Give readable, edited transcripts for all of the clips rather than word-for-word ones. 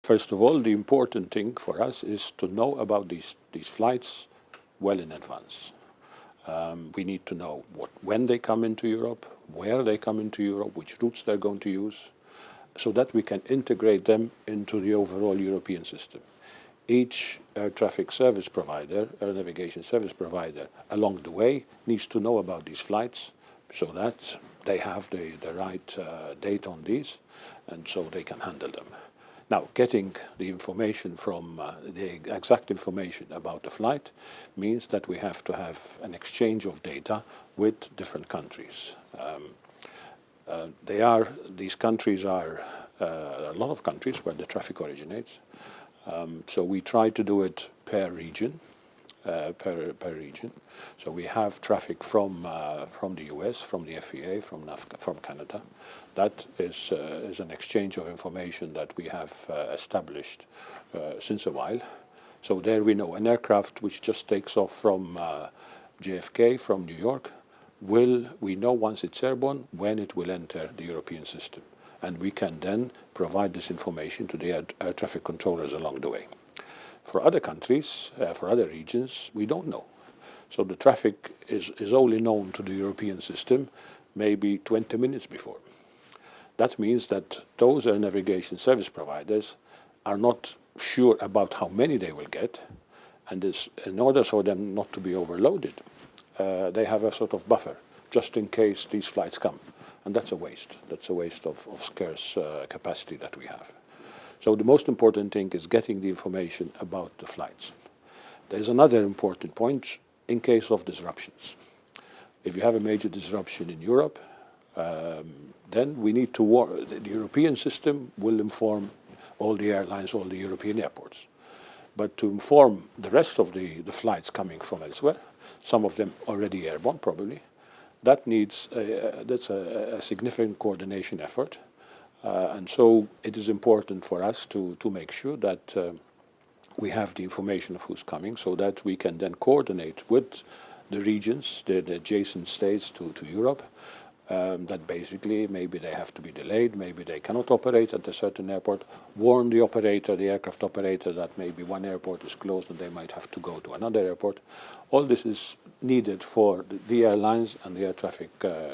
First of all, the important thing for us is to know about these flights well in advance. We need to know when they come into Europe, where they come into Europe, which routes they're going to use, so that we can integrate them into the overall European system. Each air traffic service provider, air navigation service provider, along the way needs to know about these flights so that they have the right data on these, and so they can handle them. Now, getting the information from the exact information about the flight means that we have to have an exchange of data with different countries. These countries are a lot of countries where the traffic originates. So we try to do it per region, per region. So we have traffic from the US, from the FAA, from Canada. That is an exchange of information that we have established since a while. So there we know an aircraft which just takes off from JFK, from New York, we know once it's airborne when it will enter the European system. And we can then provide this information to the air traffic controllers along the way. For other countries, for other regions, we don't know. So the traffic is only known to the European system maybe 20 minutes before. That means that those air navigation service providers are not sure about how many they will get, and in order for them not to be overloaded, they have a sort of buffer, just in case these flights come. And that's a waste. That's a waste of scarce capacity that we have. So the most important thing is getting the information about the flights. There's another important point in case of disruptions. If you have a major disruption in Europe, then we need to the European system will inform all the airlines, all the European airports. But to inform the rest of the flights coming from elsewhere, some of them already airborne probably, that's a significant coordination effort. And so it is important for us to make sure that we have the information of who's coming so that we can then coordinate with the regions, the adjacent states to Europe, that basically maybe they have to be delayed, maybe they cannot operate at a certain airport, warn the operator, the aircraft operator, that maybe one airport is closed and they might have to go to another airport. All this is needed for the airlines and the air traffic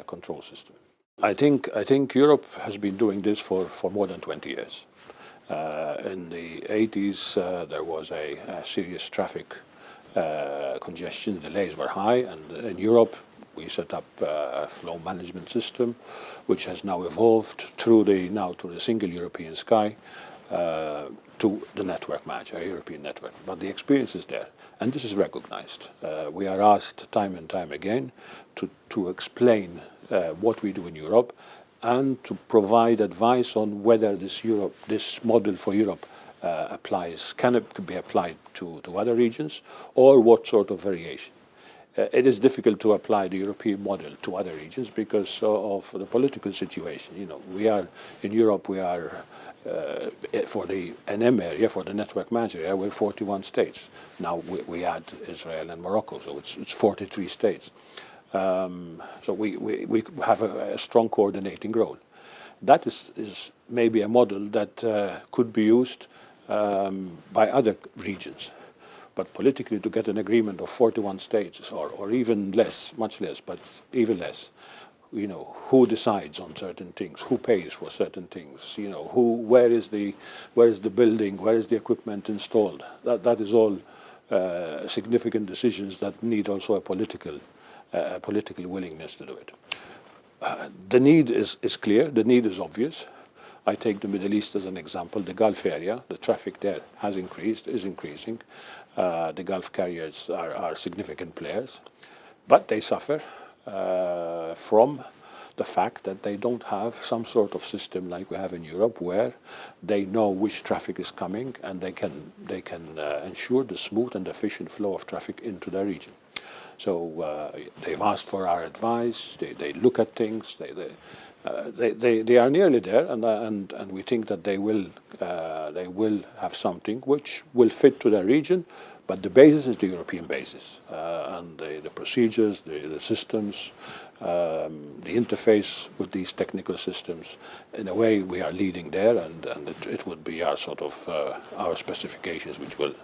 control system. I think Europe has been doing this for more than 20 years. In the 80s, there was a serious traffic congestion, delays were high, and in Europe we set up a flow management system, which has now evolved through to the single European sky, to the network manager, a European network. But the experience is there, and this is recognized. We are asked time and time again to explain what we do in Europe and to provide advice on whether this model for Europe can it be applied to other regions, or what sort of variation. It is difficult to apply the European model to other regions because of the political situation. You know, we are in Europe. We are for the NM area, for the network manager area, we're 41 states. Now we add Israel and Morocco, so it's 43 states. So we have a strong coordinating role. That is maybe a model that could be used by other regions. But politically, to get an agreement of 41 states, or even less, much less, but even less, you know, who decides on certain things, who pays for certain things, you know, where is the building, where is the equipment installed? That is all significant decisions that need also a political willingness to do it. The need is clear. The need is obvious. I take the Middle East as an example. The Gulf area, the traffic there is increasing. The Gulf carriers are significant players, but they suffer from the fact that they don't have some sort of system like we have in Europe, where they know which traffic is coming and they can ensure the smooth and efficient flow of traffic into their region. So they've asked for our advice. They look at things. They are nearly there, and we think that they will have something which will fit to their region, But the basis is the European basis, and the procedures, the systems, the interface with these technical systems. In a way, we are leading there, and it would be our sort of our specifications which will